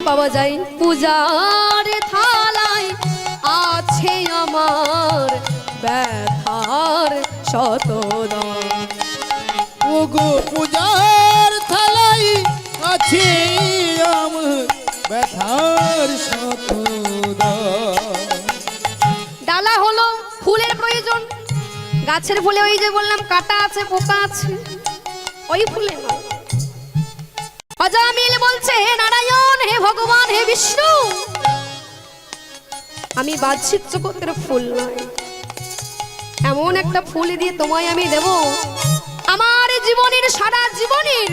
পাওয়া যায়। পূজার থালায় আছে আমার ব্যথার শতদল। ওগো পূজার থালায় আছে আমার ব্যথার শতদল। ডালা হলো ফুলের প্রয়োজন, গাছের ফুলে ওই যে বললাম কাটা আছে পোকা আছে, ওই ফুলে না। অজামিল বলছে হে নারায়ণ, হে ভগবান, হে বিষ্ণু, আমি বাহ্যিক জগতের ফুল নয়, এমন একটা ফুল দিয়ে তোমায় আমি দেব আমার জীবনের সারা জীবনের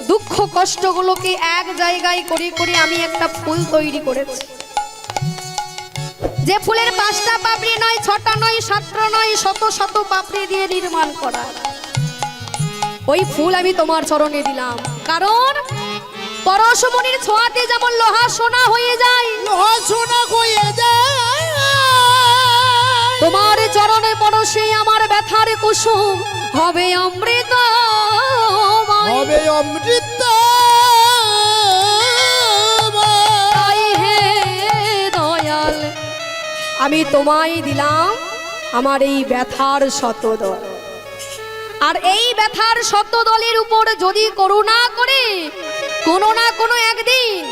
দুঃখ কষ্টগুলোকে এক জায়গায় করে করে আমি একটা ফুল তৈরি করেছি। যে ফুলের 5টা পাপড়ি নয়, 6টা নয়, 7টা নয়, শত শত পাপড়ি দিয়ে নির্মাণ করা, ওই ফুল আমি তোমার চরণে দিলাম। কারণ পরশমণির ছোঁয়াতে যেমন লোহা সোনা হয়ে যায়, লোহা সোনা হয়ে যায়, তোমার চরণে পরশে আমার ব্যথার কুসুম হবে অমৃত, হবে অমৃত। তাই হে দয়াল, আমি তোমায় দিলাম আমার এই ব্যথার শতদল। আর এই ব্যথার শতদলের উপর যদি করুণা করে কোনো না কোনো একদিন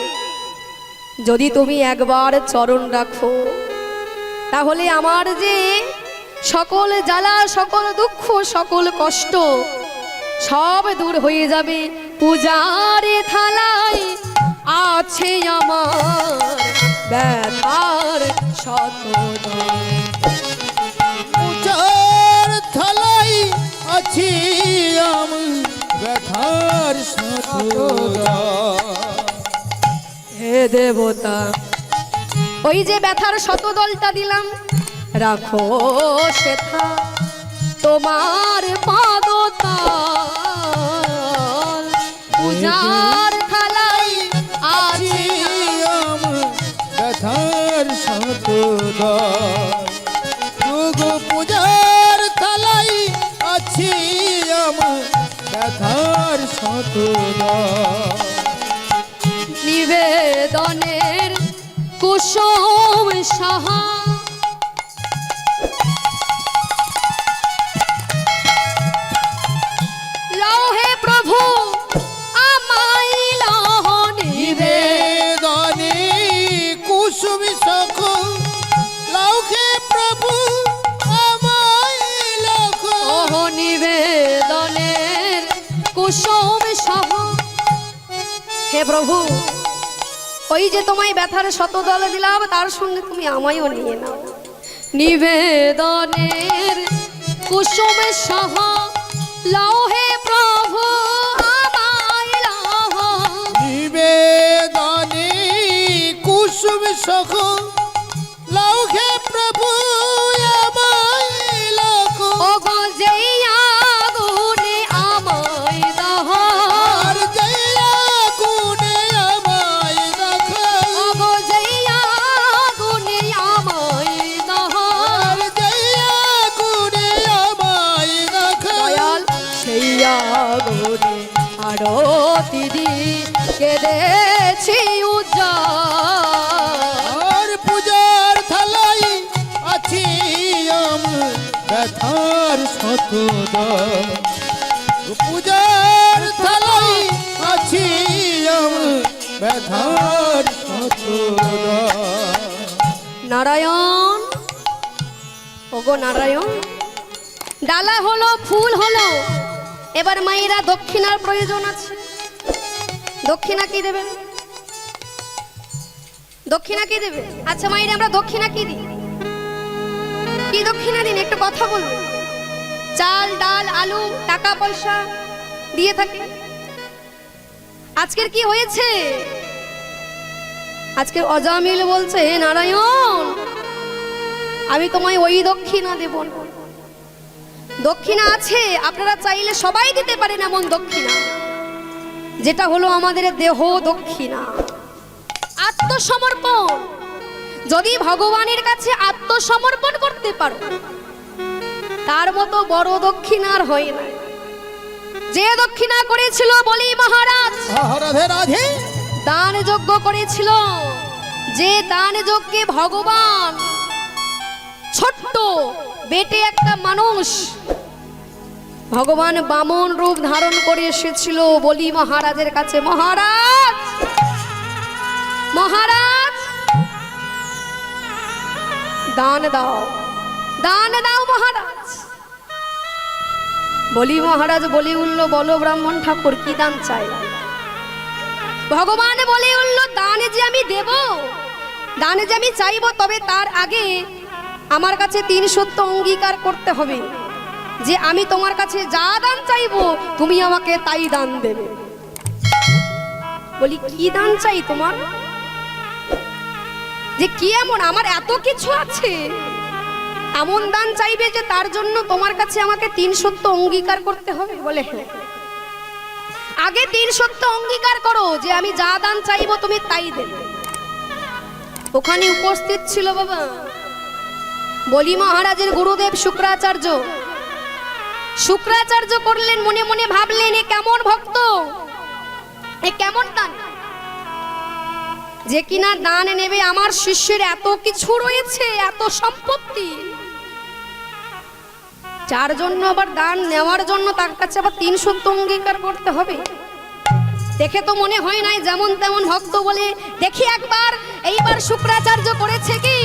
যদি তুমি একবার চরণ রাখো, তাহলে আমার যে সকল জ্বালা, সকল দুঃখ, সকল কষ্ট সব দূর হয়ে যাবে। পূজার থালায় আছে আমার ব্যথার শতদল। পূজার থালায় আছে আমার ব্যথার শতদল। হে দেবতা, ওই যে ব্যথার শতদলটা দিলাম, রাখো সেথা তোমার পাদতল। পূজার থালায় আছে আমার ব্যথার শতদল। ওগো পূজার থালায় আছে আমার ব্যথার শতদল। নিবেদনের কুসুম সাহা, লও হে প্রভু আমায় লহ নিবেদনে কুসুম সখ, লৌকে প্রভু আমায় লখ। ওহ নিবেদনের কুসুম সাহা। হে প্রভু, ওই যে তোমায় ব্যথার শতদল দিলাম, তার সঙ্গে তুমি আমায়ও নিয়ে নাও। নিবেদনের কুসুম সহ লও হে প্রভু আমায় লহ। নিবেদনে কুসুম সখ, লৌকে প্রভু আমায় লখ। ওগো যেই আগুনে আমায় দহ, আর জয়া গুণে আমায় রাখ। ওগো যেই আগুনে আমায় দহ, আর জয়া গুণে আমায় রাখ। দয়াল সেই আগুনে আরতি দিয়ে কেঁদেছি উজ্জ্বল। আর পূজার থালায় আছি আমার ব্যথার শতদল। পূজার থালায় আছি আমার ব্যথার শতদল। নারায়ণ, ওগো নারায়ণ, ডালা হলো, ফুল হলো, এবার মায়েরা দক্ষিণার প্রয়োজন আছে। দক্ষিণা কি দেবেন? দক্ষিণা কি দেবে? আচ্ছা মায়েরা, আমরা দক্ষিণা কি দিই? কি দক্ষিণা দিন একটু কথা বলবেন? চাল, ডাল, আলু, টাকা পয়সা দিয়ে থাকে। আজকের কি হয়েছে? আজকে অজামিল বলছে হে নারায়ণ, আমি তোমায় ওই দক্ষিণা দেব না। দক্ষিণা আছে, আপনারা চাইলে সবাই দিতে পারেন এমন দক্ষিণা, যেটা হলো আমাদের দেহ দক্ষিণা, আত্মসমর্পণ। যদি ভগবানের কাছে আত্মসমর্পণ করতে পারো, তার মতো বড় দক্ষিণা আর হয় না। যে দক্ষিণা করেছিল বলি মহারাজ, রাধে রাধে। দান যজ্ঞ করেছিল, যে দান যজ্ঞে ভগবান ছোট্ট বেটে একটা মানুষ ভগবান বামন রূপ ধারণ করে এসেছিল বলি মহারাজের কাছে, মহারাজ মহারাজ দান দাও, দান দাও মহারাজ। বলি মহারাজ বলে উঠল, বলো ব্রাহ্মণ ঠাকুর কি দান চাই? ভগবান বলে উঠল, দানে যে আমি দেব, দানে যে আমি চাইব, তবে তার আগে আমার কাছে 3 সত্য অঙ্গীকার করতে হবে যে আমি তোমার কাছে যা দান চাইবো তুমি আমাকে তাই দান দেবে। বলি কি দান চাই তোমার? যে কি এমন আমার এত কিছু আছে, এমন দান চাইবে যে তার জন্য তোমার কাছে আমাকে 3 সত্য অঙ্গীকার করতে হবে? বলে হ্যাঁ, আগে 3 সত্য অঙ্গীকার করো যে আমি যা দান চাইবো তুমি তাই দেবে। ওখানে উপস্থিত ছিল বাবা বলি মহারাজের গুরুদেব শুক্রাচার্য। শুক্রাচার্য করলেন, মনে মনে ভাবলেন এ কেমন ভক্ত, এ কেমন দান যে কিনা দান নেবে। আমার শিষ্যের এত কিছু রয়েছে, এত সম্পত্তি, যার জন্য আবার দান নেওয়ার জন্য তার কাছে আবার 3 সত্য অঙ্গীকার করতে হবে। দেখে তো মনে হয় নাই যেমন তেমন ভক্ত বলে। দেখি একবার এইবার শুক্রাচার্য করেছে কি,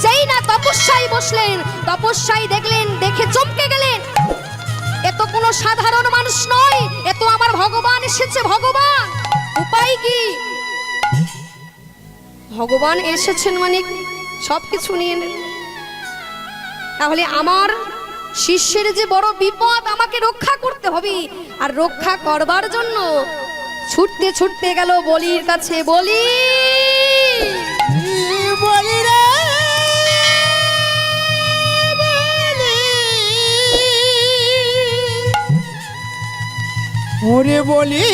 যেই না তপস্যায় বসলেন, তপস্যায় দেখলেন, দেখে চমকে গেলেন, এ তো কোনো সাধারণ মানুষ নয়, এ তো আমার ভগবান এসেছে। ভগবান উপায় কি? ভগবান এসেছেন মানে সবকিছু নিয়ে নেন। তাহলে আমার শিষ্যের যে বড় বিপদ, আমাকে রক্ষা করতে হবে। আর রক্ষা করবার জন্য ছুটতে ছুটতে গেল বলির কাছে। বলি বলি রে ওরে বলি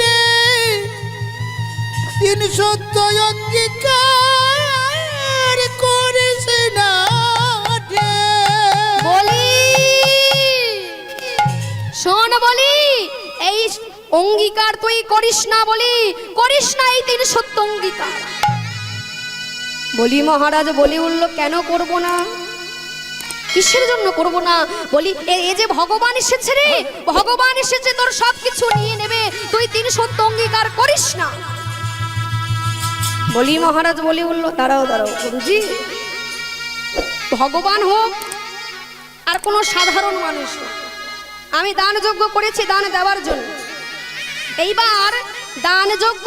রে, 3 সত্য অঙ্গীকার করিস না রে। বলি শোন, বলি এই অঙ্গীকার তুই করিস না, বলি করিস না এই 3 সত্য অঙ্গীকার। বলি মহারাজ বলে উঠল, কেন করব না? কিসের জন্য করব না? বলি এই যে ভগবান এসেছে রে, ভগবান এসেছে, তোর সবকিছু নিয়ে নেবে, তুই 3 সত্য অঙ্গীকার করিস না। বলি মহারাজ বলে উঠল, দাঁড়াও দাঁড়াও গুরুজি, ভগবান হোক আর কোনো সাধারণ মানুষ হোক, আমি দান যজ্ঞ করেছি দান দেওয়ার জন্য। এইবার দান যজ্ঞ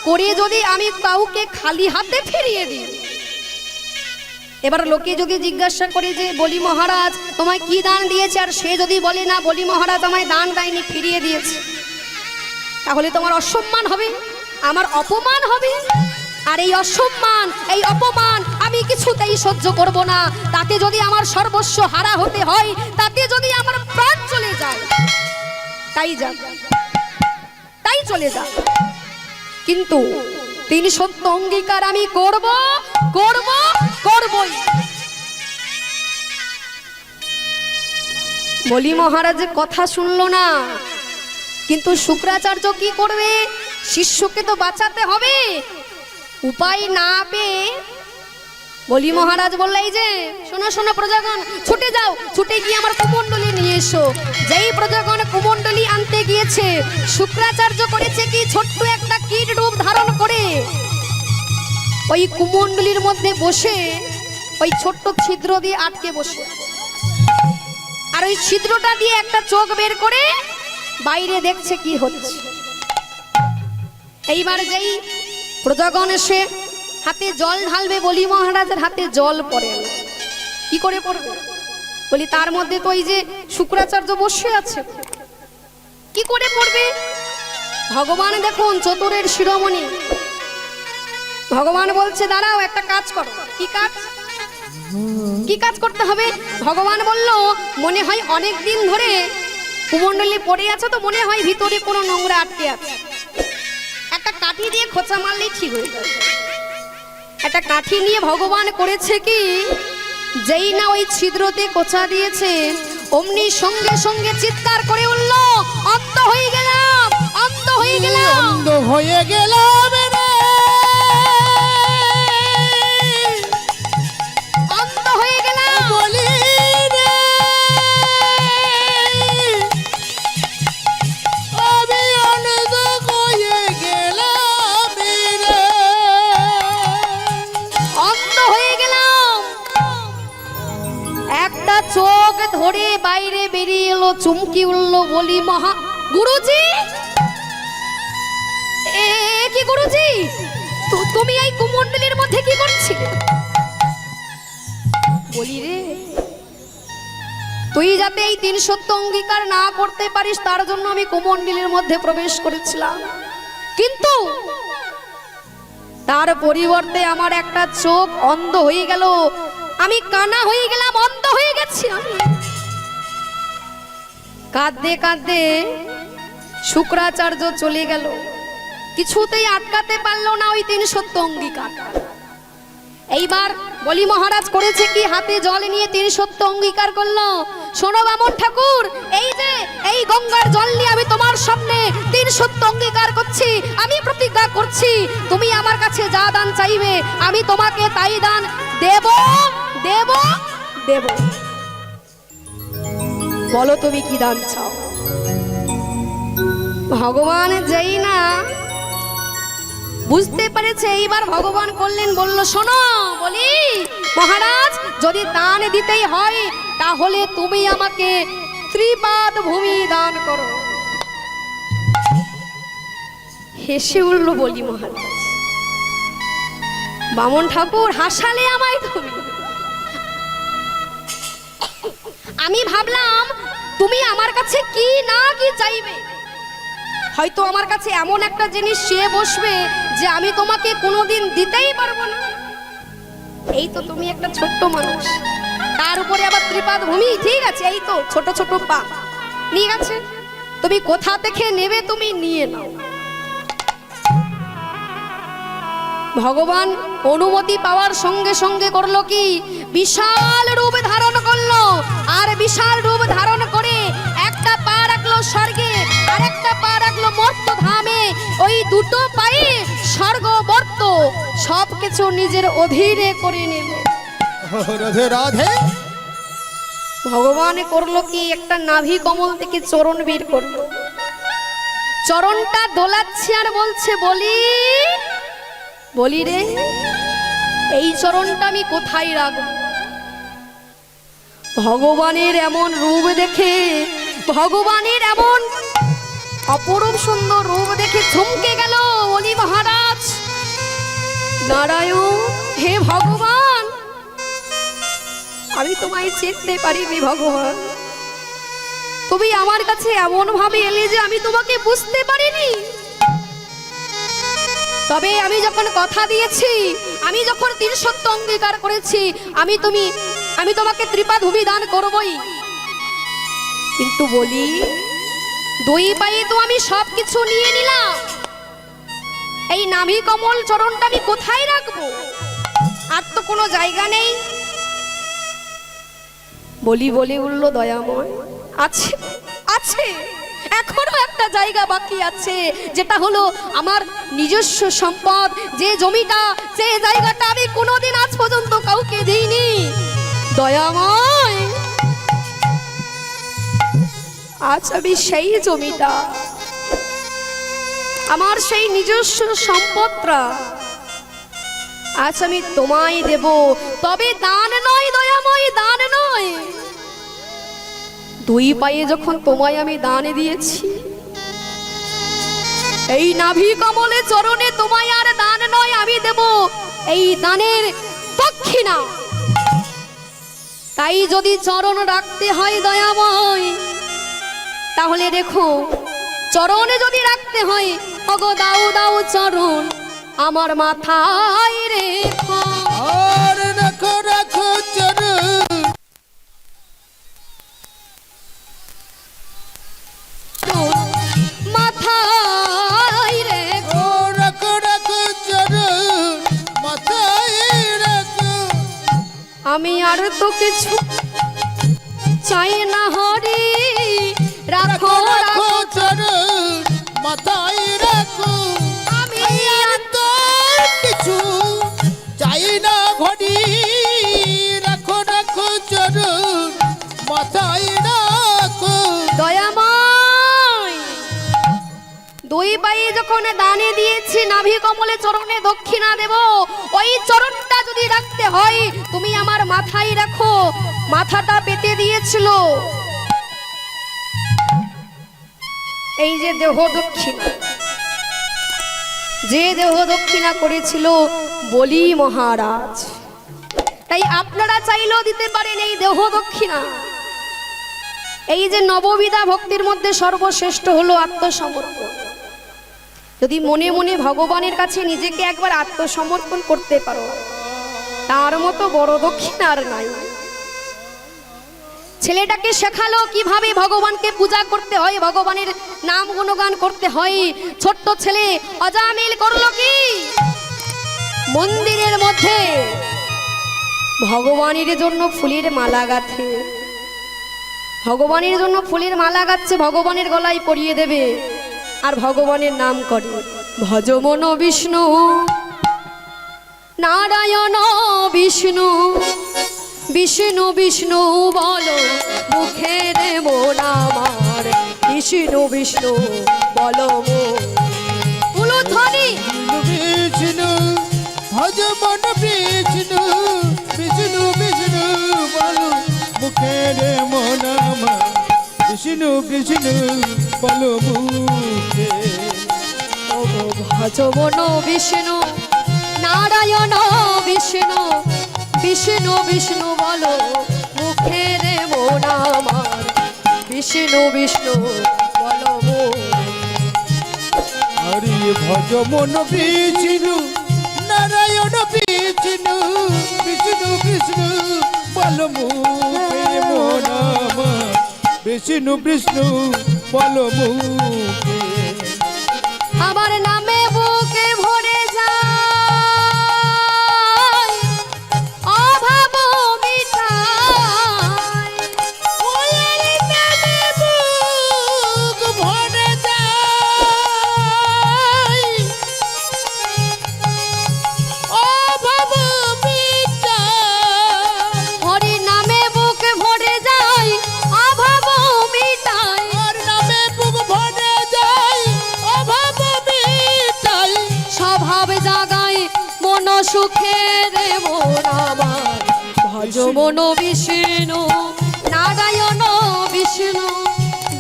করে যদি আমি কাউকে খালি হাতে ফিরিয়ে দিই, এবার লোকে যদি জিজ্ঞাসা করে যে বলি মহারাজ তোমায় কি দান দিয়েছে, আর সে যদি বলে না বলি মহারাজ আমায় দান দেয়নি, ফিরিয়ে দিয়েছে, তাহলে তোমার অসম্মান হবে, আমার অপমান হবে। আর এই অসম্মান, এই অপমান আমি কিছুতেই সহ্য করব না। তাতে যদি আমার সর্বস্ব হারা হতে হয়, তাতে যদি আমার প্রাণ চলে যায়, তাই যাক, তাই চলে যাক, কিন্তু 3 সত্য অঙ্গীকার আমি করব, করব, করবই। বলি মহারাজ কথা শুনলো না, কিন্তু শুক্রাচার্য কি করবে? শিষ্যকে তো বাঁচাতে হবে। উপায় না পেয়ে বলি মহারাজ বললে, এই যে শোনো শোনো প্রজাগণ, ছুটে যাও, ছুটে গিয়ে আমার কুমণ্ডলী নিয়ে এসো। যেই প্রজাগণ কুমণ্ডলী আনতে গিয়েছে, শুক্রাচার্য করেছে কি, ছোট্ট একটা কীট রূপ ধারণ করে ওই কুমণ্ডলীর মধ্যে বসে ওই ছোট্ট ছিদ্র দিয়ে আটকে বসে, আর ওই ছিদ্রটা দিয়ে একটা চোখ বের করে বাইরে দেখছে কি হচ্ছে। এইবার যেই প্রজাগণ এসে হাতে জল ঢালবে, বলি মহারাজের হাতে জল পড়ে। কি করে পড়বে? বলি তার মধ্যে তো ওই যে শুক্রাচার্য বসে আছে, কি করে পড়বে? ভগবান দেখুন চতুরের শিরোমণি, ভগবান বলছে দাঁড়াও একটা কাজ করো। কি কাজ? কি কাজ করতে হবে? ভগবান বলল, মনে হয় অনেক দিন ধরে কুমণ্ডলী পড়ে আছে, তো মনে হয় ভিতরে কোনো নোংরা আটকে আছে, একটা কাঠি দিয়ে খোঁচা মারলেই ঠিক হয়ে যাবে। একটা কাঠি নিয়ে ভগবান করেছে কি, যেই না ওই ছিদ্রতে কোচা দিয়েছে, অমনি সঙ্গে সঙ্গে চিৎকার করে উঠল, অন্ধ হয়ে গেলাম, অন্ধ হয়ে হয়ে গেলাম অন্ধ হয়ে গেলাম রে অন্ধ হয়ে গেলাম বলি রে আমি অন্ধ হয়ে গেলাম রে অন্ধ হয়ে গেলাম একটা চোখ ধরে বাইরে বেরিয়ে এলো চুমকি উঠল বলি মহা গুরুজি কি গুরুজি তুমি এই কুমণ্ডলীর মধ্যে কি করছিলে বলি রে তুই যাতে এই 300 অঙ্গীকার না করতে পারিস তার জন্য আমি কুমণ্ডলীর মধ্যে প্রবেশ করেছিলাম কিন্তু তার পরিবর্তে আমার একটা চোখ অন্ধ হয়ে গেল আমি কানা হয়ে গেলাম অন্ধ হয়ে গেছি আমি কাঁদতে কাঁদতে শুক্রাচার্য চলে গেল কিছুতেই আটকাতে পারলো না ওই 300 অঙ্গীকার এইবার বলি মহারাজ করেছে কি হাতে জল নিয়ে 300 অঙ্গীকার করলো শোনো বামন ঠাকুর এই যে এই গঙ্গার জল নিয়ে আমি তোমার সামনে 300 অঙ্গীকার করছি আমি প্রতিজ্ঞা করছি তুমি আমার কাছে যা দান চাইবে আমি তোমাকে তাই দান দেব দেব দেব বলো তুমি কি দান চাও ভগবান যেই না বুঝতে পেরেছে এইবার ভগবান করলেন বলল শোনো বলি মহারাজ যদি দান দিতেই হয় তাহলে তুমি আমাকে ত্রিপাদ ভূমি দান করো হেসে উঠল বলি মহারাজ বামন ঠাকুর হাসালে আমায় তুমি আমি ভাবলাম তুমি আমার কাছে কি না কি চাইবে হয়তো আমার কাছে এমন একটা জিনিস সে বসবে যে আমি তোমাকে কোনোদিন দিতেই পারবো না এই তো তুমি একটা ছোট্ট মানুষ তার উপরে আবার ত্রিপাদ ভূমি ঠিক আছে এই তো ছোট ছোট পা ঠিক আছে তুমি কোথা থেকে নেবে তুমি নিয়ে নাও ভগবান অনুমতি পাওয়ার সঙ্গে সঙ্গে করলো কি বিশাল রূপ ধারণ করলো আর বিশাল রূপ ধারণ করে একটা পা রাখলো স্বর্গে আর একটা পা রাখলো মর্ত্যধামে ওই দুটো পায়ে স্বর্গ মর্ত্য সবকিছু নিজের অধীনে করে নিল রাধে রাধে ভগবান করলো কি একটা নাভি কমল থেকে চরণ বের করলো চরণটা দোলাচ্ছে আর বলছে বলি বলি রে এই চরণটা আমি কোথায় রাখবো ভগবানের এমন রূপ দেখে ভগবানের এমন অপরূপ সুন্দর রূপ দেখে থমকে গেল বলি মহারাজ নারায়ণ হে ভগবান আমি তোমায় চিনতে পারিনি ভগবান তুমি আমার কাছে এমন ভাবে এলে যে আমি তোমাকে বুঝতে পারিনি তবে আমি যখন কথা দিয়েছি আমি যখন 300 অঙ্গীকার করেছি আমি তোমাকে ত্রিপাদ ভূমি দান করবই কিন্তু বলি দুই পায়ে তো আমি সবকিছু নিয়ে নিলাম এই নাভি কমল চরণটা আমি কোথায় রাখবো আর তো কোনো জায়গা নেই বলি বলে উঠল দয়াময় আছে আছে এখনো একটা জায়গা বাকি আছে যেটা হলো আমার নিজস্ব সম্পদ যে জমিটা যে জায়গাটা আমি কোনোদিন আজ পর্যন্ত কাউকে দিইনি দয়াময় আজ আমি সেই জমিটা আমার সেই নিজস্ব সম্পদটা আজ আমি তোমায় দেব তবে দান নয় দয়াময় দান নয় দুই পায়ে যখন তোমায় আমি দান দিয়েছি এই নাভি কমলে চরণে তোমায় আর দান নয় আমি দেব এই দানের দক্ষিণা তাই যদি চরণ রাখতে হয় দয়াময় তাহলে দেখো চরণে যদি রাখতে হয় ওগো দাও দাও চরণ আমার মাথায় রেখো আর রাখো রাখো চরণ মাথায় রেখো রাখো রাখো চরণ মাথায় রাখো আমি আর তো কিছু চাই না হরি রাখো রাখো রাখো চরণ মাথায় রাখো যখন দানে দিয়েছি নাভি কমলে চরণে দক্ষিণা দেব, ওই চরণটা যদি রাখতে হয় তুমি আমার মাথায় রাখো। মাথাটা পেতে দিয়েছিল এই যে দেহ দক্ষিণা, যে দেহ দক্ষিণা করেছিল বলি মহারাজ। তাই আপনারা চাইলেও দিতে পারেন এই দেহ দক্ষিণা। এই যে নববিধা ভক্তির মধ্যে সর্বশ্রেষ্ঠ হলো আত্মসমর্পণ। যদি মনে মনে ভগবানের কাছে নিজেকে একবার আত্মসমর্পণ করতে পারো, তার মতো বড় দক্ষিণা আর নাই। ছেলেটাকে শেখালো কিভাবে ভগবানকে পূজা করতে হয়, ভগবানের নাম গুণগান করতে হয়। ছোট্ট ছেলে অজামিল করলো কি, মন্দিরের মধ্যে ভগবানের জন্য ফুলের মালা গাঁথে, ভগবানের জন্য ফুলের মালা গাচ্ছে, ভগবানের গলায় পরিয়ে দেবে আর ভগবানের নাম করে ভজ মন বিষ্ণু নারায়ণ বিষ্ণু বিষ্ণু বিষ্ণু বলো মুখের মন আমার, বিষ্ণু বিষ্ণু বলো উলুধ্বনি বিষ্ণু ভজ মন বিষ্ণু বিষ্ণু বিষ্ণু বলো মুখের মন আমার, বিষ্ণু বিষ্ণু বলো মুখে। ভজ মন বিষ্ণু নারায়ণ বিষ্ণু বিষ্ণু বিষ্ণু বলো মুখের মন আমার, বিষ্ণু বিষ্ণু বলো হরি ভজ মন বিষ্ণু নারায়ণ বিষ্ণু বিষ্ণু বিষ্ণু বলো মুখের মন আমার, বিষ্ণু বিষ্ণু বলো মুখে। আমার নামে বুকে ভরে যায় অভাব মিটায়, ওয়ের নামে বুক ভরে যায় অভাব মিটায়, হরি নামে বুক ভরে যায় অভাব মিটায়, ওর নামে বুক ভরে যায় অভাব মিটায়, স্বভাব জাগায় মন সুখের মন আমার, ভজ মন বিষ্ণু নারায়ণ বিষ্ণু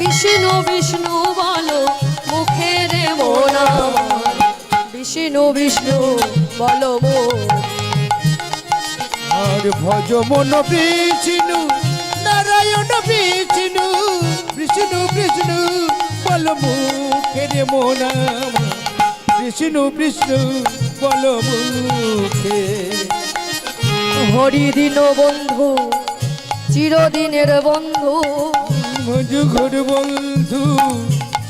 বিষ্ণু বিষ্ণু বলো মুখের মন আমার, বিষ্ণু বিষ্ণু বলো আর ভজ মন বিষ্ণু নারায়ণ বিষ্ণু বিষ্ণু বিষ্ণু বল মুখের মন আমার, বিষ্ণু বিষ্ণু বল মুখে। হরি দিন বন্ধু চিরদিনের বন্ধু, মজুঘর বন্ধু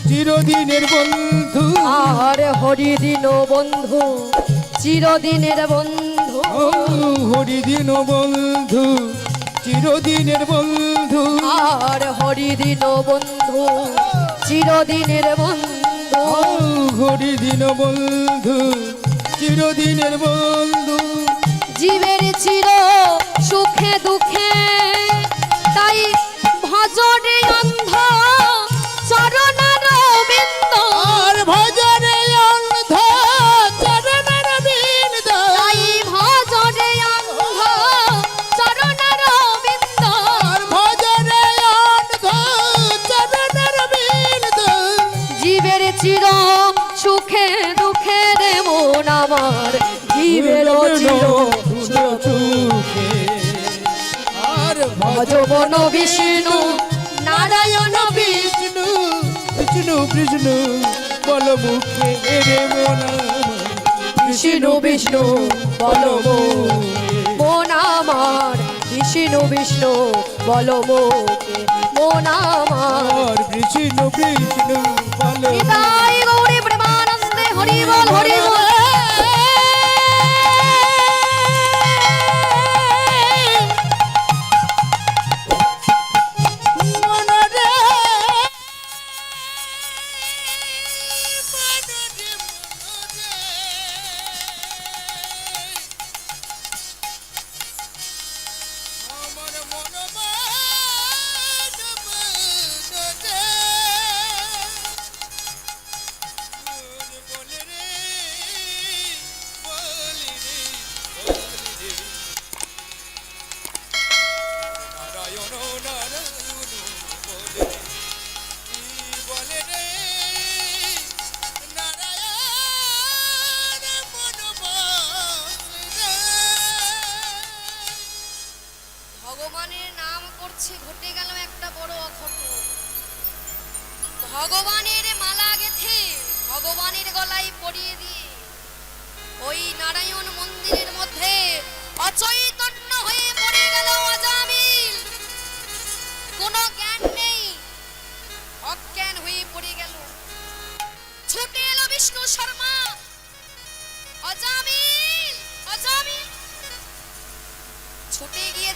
চিরদিনের বন্ধু, আর হরি দিন বন্ধু চিরদিনের বন্ধু, ও হরিদিন বন্ধু চিরদিনের বন্ধু, আর হরি দিন বন্ধু চিরদিনের বন্ধু, ও হরিদিন বন্ধু চিরদিনের বন্ধু, জীবের চির সুখে দুঃখে তাই ভজরে অন্ধ চরণার বিন্দ, আর ভজরে অন্ধ চরণের বিন্দ, তাই ভজরে অন্ধ চরণার বিন্দ, আর ভজরে অন্ধ চরণের বিন্দ, জীবের চির সুখে দুঃখে রে মন আমার, জীবের চির সুখে। আর ভজ মন বিষ্ণু নারায়ণ বিষ্ণু বিষ্ণু বিষ্ণু বল মুখে রে মন আমার, বিষ্ণু বিষ্ণু বলো মন আমার, বিষ্ণু বিষ্ণু বলো মন আমার। আর বিষ্ণু বিষ্ণু বল নিতাই গৌরী প্রেমানন্দে হরি বল হরি বল।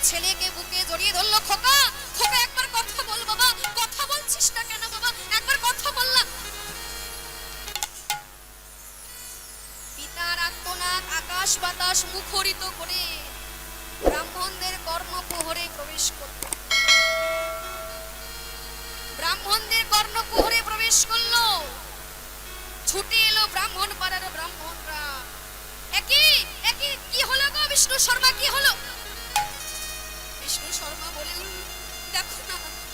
ছেলেকে বুকে জড়িয়ে ধরলো, খোকা খোকা একবার কথা বল বাবা, কথা বলছিস না কেন বাবা, একবার কথা বল না। পিতার আত্মনাদ আকাশ বাতাস মুখরিত করে ব্রাহ্মণদের কর্ণকুহরে প্রবেশ করল। ব্রাহ্মণদের কর্ণকুহরে প্রবেশ করলো। ছুটে এলো ব্রাহ্মণ পাড়ার ব্রাহ্মণরা। একই একই কি হলো গো বিষ্ণু শর্মা, কি হলো? বিষ্ণু শর্মা বলে,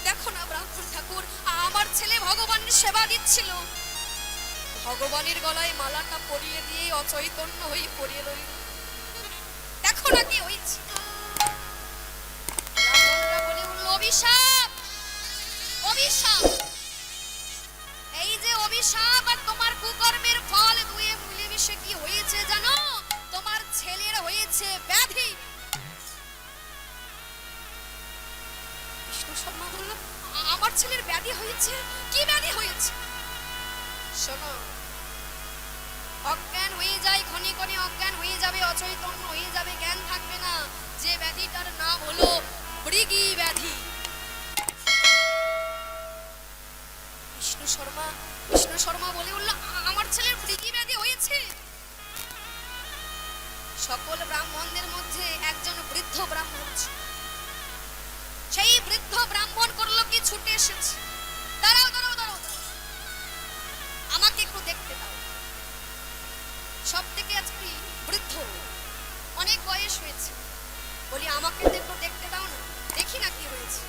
দেখো না ব্রাহ্মণ ঠাকুর, আমার ছেলে ভগবানের সেবা দিচ্ছিল, ভগবানের গলায় মালাটা পরিয়ে দিয়ে অচৈতন্য হয়ে পড়িয়ে রইল, দেখো না কি হয়েছে। ব্রাহ্মণরা বলে উঠল, অভিশাপ অভিশাপ, এই যে অভিশাপ আর তোমার কুকর্মের ফল দুয়ে মিলেমিশে কি হয়েছে জানো? তোমার ছেলের হয়েছে ব্যাধি। বিষ্ণু শর্মা বলল, আমার ছেলের ব্যাধি হয়েছে? কি ব্যাধি হয়েছে? শোনো, অজ্ঞান হয়ে যায়, ক্ষণে ক্ষণে অজ্ঞান হয়ে যাবে, অচৈতন্য হয়ে যাবে, জ্ঞান থাকবে না, যে ব্যাধিটার নাম হলো মৃগী ব্যাধি। বিষ্ণু শর্মা বলে উঠল, আমার ছেলের মৃগী ব্যাধি হয়েছে। সকল ব্রাহ্মণদের মধ্যে একজন বৃদ্ধ ব্রাহ্মণ ছিল। সেই বৃদ্ধ ব্রাহ্মণ করলো কি, ছুটে এসেছে, দাঁড়াও দাঁড়াও দাঁড়াও, আমাকে একটু দেখতে দাও। সব থেকে আজকে বৃদ্ধ, অনেক বয়স হয়েছে, বলি আমাকে একটু দেখতে দাও না, দেখি না কি হয়েছে।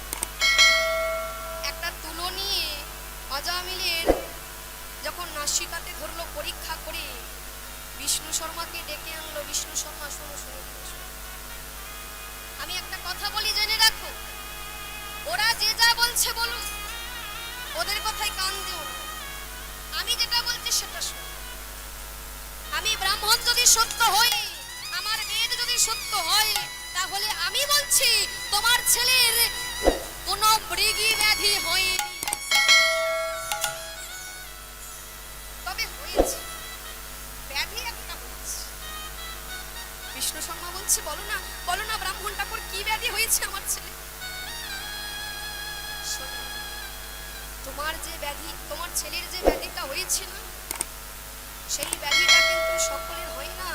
একটা তুলো নিয়ে অজামিলের যখন নাসিকাতে ধরলো, পরীক্ষা করে বিষ্ণু শর্মাকে ডেকে আনলো। বিষ্ণু শর্মা, শোনো শোনো, আমি একটা কথা বলি, জেনে রাখো, ওরা যে যা বলছে বলুক, ওদের কথায় কান দিও না, আমি যেটা বলছি সেটা শোনো। আমি ব্রাহ্মণ যদি সত্য হই, আমার বেদ যদি সত্য হয়, তাহলে আমি বলছি তোমার ছেলের কোনো মৃগী ব্যাধি হয়নি, তবে হয়েছে ব্যাধি একটা হয়েছে। বিষ্ণু শর্মা বলছে, বলো না ব্রাহ্মণ ঠাকুর, কি ব্যাধি হয়েছে আমার ছেলে? তোমার যে ব্যাধি, তোমার ছেলের যে ব্যাধিটা হয়েছে না, সেই ব্যাধিটা কিন্তু সকলের হয় না।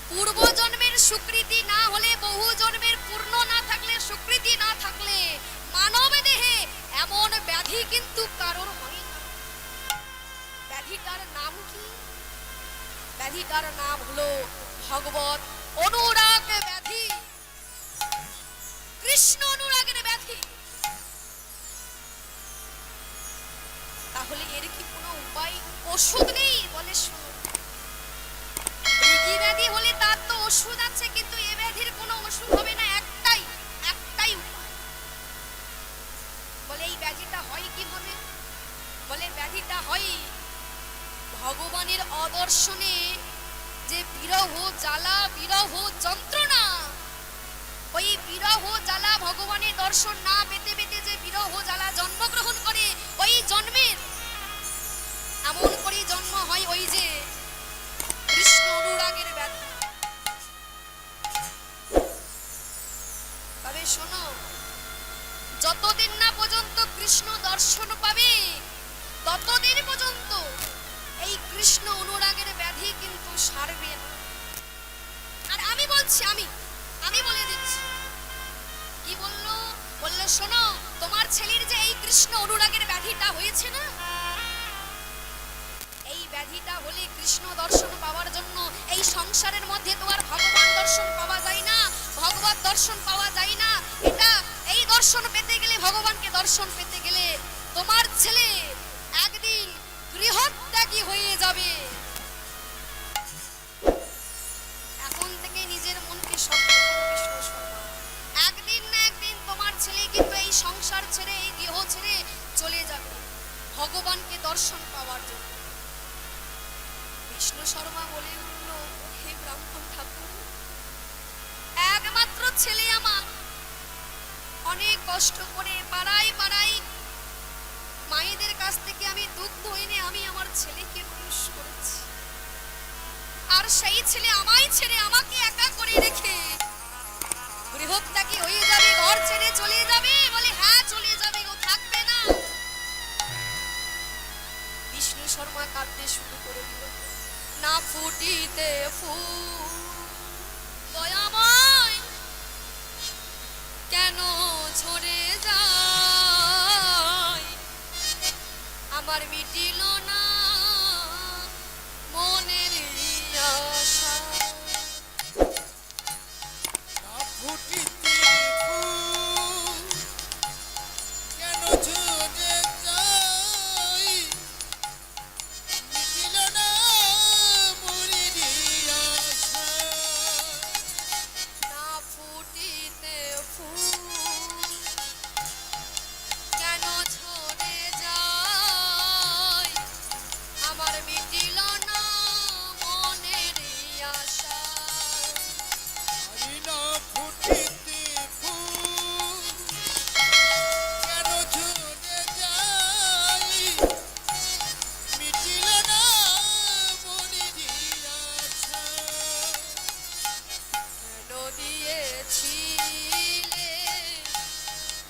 পূর্ব জন্মের স্বীকৃতি না হলে, বহু জন্মের পূর্ণ না থাকলে, স্বীকৃতি না থাকলে মানব দেহে এমন ব্যাধি কিন্তু কারোর হয় না। ব্যাধিটার নাম কি? ব্যাধিটার নাম হলো ভগবত অনুরাগ ব্যাধি, কৃষ্ণ অনুরাগের ব্যাধি। তাহলে এর কি কোনো উপায়, ওষুধ নেই? বলে শুনুন, মৃগী ব্যাধি হলে তার তো ওষুধ আছে, কিন্তু এ ব্যাধির কোনো ওষুধ হবে না, একটাই উপায়। বলে এই ব্যাধিটা হয় কিভাবে? বলে ব্যাধিটা হয় ভগবানের অদর্শনে যে বিরহ জ্বালা, বিরহ যন্ত্রণা, ওই বিরহ জ্বালা, ভগবানের দর্শন না পেতে পেতে যে বিরহ জ্বালা জন্মগ্রহণ করে, ওই জন্মের এমন করে জন্ম হয় ওই যে কৃষ্ণ অনুরাগের ব্যাধি। তবে শোনো, যতদিন না পর্যন্ত কৃষ্ণ দর্শন পাবে, ততদিন পর্যন্ত এই কৃষ্ণ অনুরাগের ব্যাধি কিন্তু সারবে না। আর আমি বলছি, আমি বলে দিচ্ছি, কি বললো? বললো, শোনো, তোমার ছেলের যে এই কৃষ্ণ অনুরাগের ব্যাধিটা হয়েছে না, এই ব্যাধিটা হলে কৃষ্ণ দর্শন পাওয়ার জন্য এই সংসারের মধ্যে তোমার ভগবান দর্শন পাওয়া যায় না, ভগবত দর্শন পাওয়া যায় না। এটা, এই দর্শন পেতে গেলে, ভগবানকে দর্শন পেতে গেলে তোমার ছেলে একদিন গৃহত্যাগী হয়ে যাবে। এখন থেকে নিজের মনকে শক্ত করো বিষ্ণু শর্মা, একদিন না একদিন তোমার ছেলে কিন্তু এই সংসার ছেড়ে, এই গৃহ ছেড়ে চলে যাবে ভগবানকে দর্শন পাওয়ার জন্য। বিষ্ণু শর্মা বলে উঠল, হে ব্রাহ্মণ ঠাকুর, একমাত্র ছেলে আমার, অনেক কষ্ট করে পাড়ায় পাড়ায় মায়েদের কাছ থেকে আমি দুগ্ধ এনে আমি আমার ছেলেকে মানুষ করেছি, আর সেই ছেলে আমায় ছেড়ে, আমাকে একা করে রেখে গৃহত্যাগী হয়ে যাবে, ঘর ছেড়ে চলে যাবে, বলে হ্যাঁ চলে যাবে, ও থাকবে না। বিষ্ণু শর্মা কাঁদতে শুরু করে দিল, না ফুটিতে ফুল দয়াময় কেন ঝরে যায়, আমার মিটিল না মনের আশা। না ফুটিতে ফুল কেন ঝরে যায়, মিটিল না মনের আশা। না ফুটিতে ফুল কেন ঝরে যায়, আমার মিটিল না মনের আশা। আরে না ফুটিতে ফুল কেন ঝরে যায়, মিটিল না মনের আশা। কেন দিয়েছিলে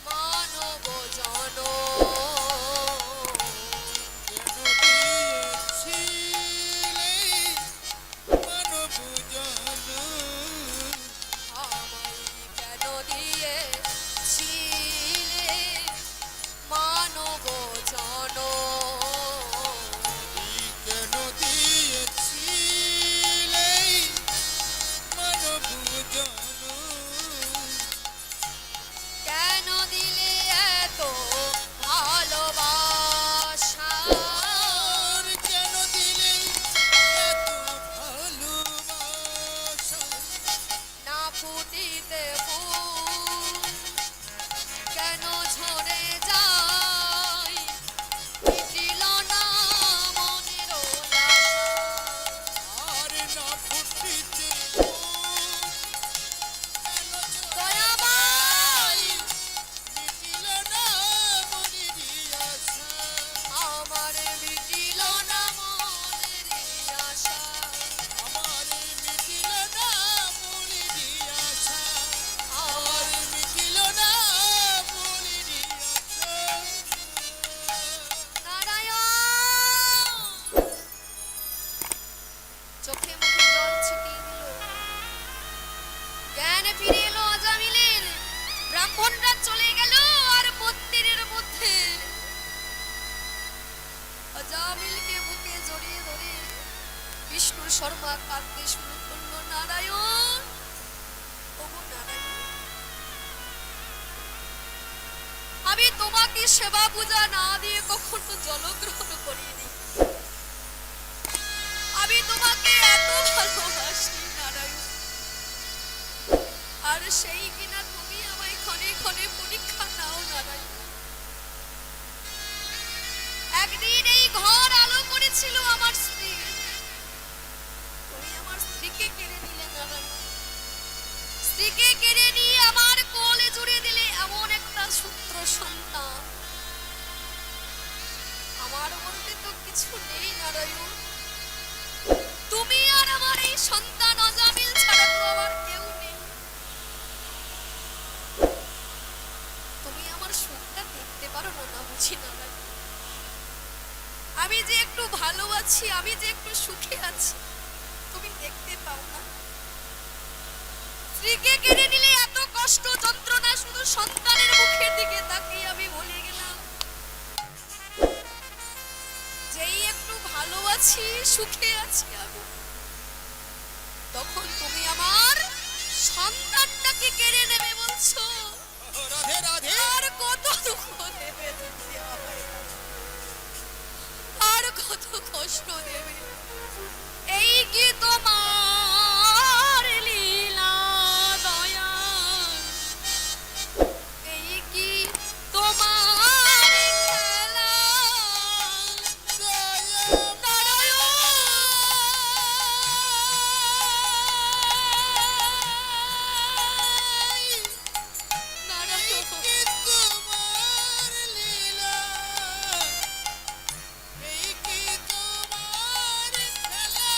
মানব জনম, কেন দিয়েছিলে মানব জনম, আমায় কেন দিয়েছিলে মানব জনম, কেন দিয়েছিলে মানব জনম। কেন দিলে এত ভালোবাসা, আর কেন দিলে এত ভালোবাসা, না ফুটিতে ফুল কেন ঝরে যায়, মিটিল না মনের আশা। আর না ফুটিতে ফুল কেন ঝরে যায়, দয়াময় মিটিল না মনের আশা। আমার মিটিল না মনের আশা, আমার মিটিল না মনের আশা, আমার মিটিল না মনের আশা। নারায়ণ চোখে মুখে জল ছিটিয়ে দিল, জ্ঞান ফিরে এলো অজামিলের। ব্রাহ্মণরা চলে গেল আর মন্দিরের মধ্যে অজামিলকে বুকে জড়িয়ে ধরে বিষ্ণু শর্মা কাঁদতে শুরু করলো, নারায়ণ ওগো নারায়ণ, আমি তোমাকে সেবা পূজা না দিয়ে কখনো জলগ্রহণ করিনি, আমি তোমাকে এত ভালোবাসি নারায়ণ, আর সেই কিনা তুমি আমায় ক্ষণে ক্ষণে পরীক্ষা নাও নারায়ণ। একদিন এই ঘর আলো করেছিল আমার স্ত্রী, তুমি আমার স্ত্রীকে কেড়ে নিলে নারায়ণ, স্ত্রীকে কেড়ে নিয়ে আমার কোলে জুড়ে দিলে এমন একটা সূত্র সন্তান, আমার বলতে তো কিছু নেই নারায়ণ, তুমি আর আমার এই সন্তান অজামিল ছাড়া তো আমার কেউ নেই, তুমি আমার সুখটা দেখতে পারো না, না বুঝি নারায়ণ, আমি যে একটু ভালো আছি, আমি যে একটু সুখে আছি, তুমি দেখতে পাও না। স্ত্রীকে কেড়ে নিলে এত কষ্ট যন্ত্রণা, শুধু সন্তানের মুখের দিকে তাকিয়ে আমি বলে গেলাম, যেই একটু ভালো আছি, সুখে আছি আমি, তখন তুমি আমার সন্তানটাকে কেড়ে নেবে বলছো। রাধে রাধে। আর কত দুঃখ দেবে তুমি আমায়, আর কত কষ্ট দেবে, এই কি তোমার লীলা দয়া, এই কি তোমার খেলা নারায়ণ, তোমার লীলা, এই কি তোমার খেলা,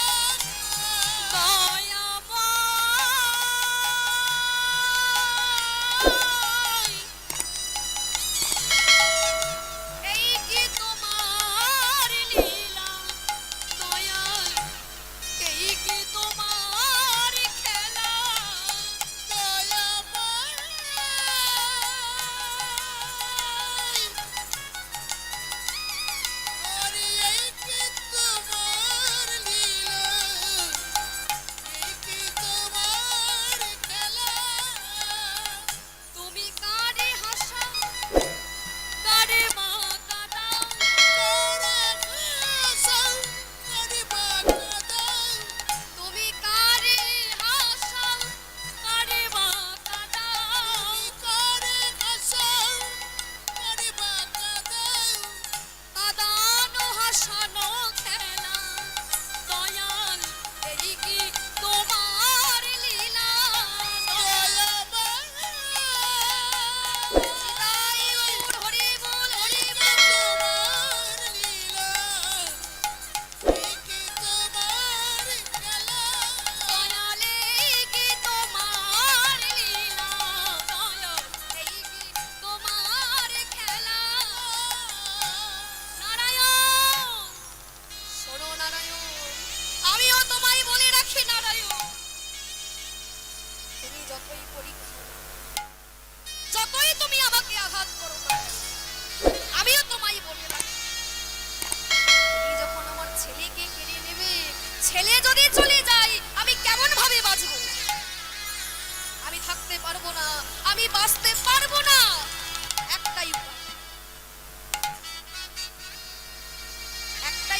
যতই পরীক্ষা যতই তুমি আমাকে আঘাত করো না আমিও তোমায় বলে রাখি তুমি যখন আমার ছেলেকে কেড়ে নেবে ছেলে যদি চলে যায় আমি কেমন ভাবে বাঁচবো আমি থাকতে পারবো না আমি বাঁচতে পারবো না একটাই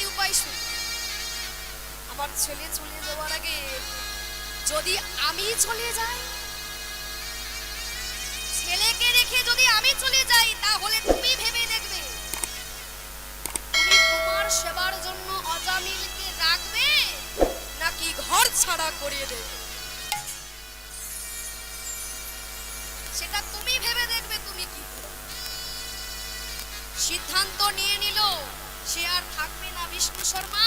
উপায় শুধু আমার ছেলে চলে যাওয়ার আগে যদি আমি চলে যাই ছেলেকে রেখে যদি আমি চলে যাই তাহলে তুমি ভেবে দেখবে তুমি তোমার সেবার জন্য অজামিলকে রাখবে নাকি ঘর ছাড়া করিয়ে দেবে সেটা তুমি ভেবে দেখবে তুমি কি সিদ্ধান্ত নিয়ে নিল সে আর থাকবে না বিষ্ণু শর্মা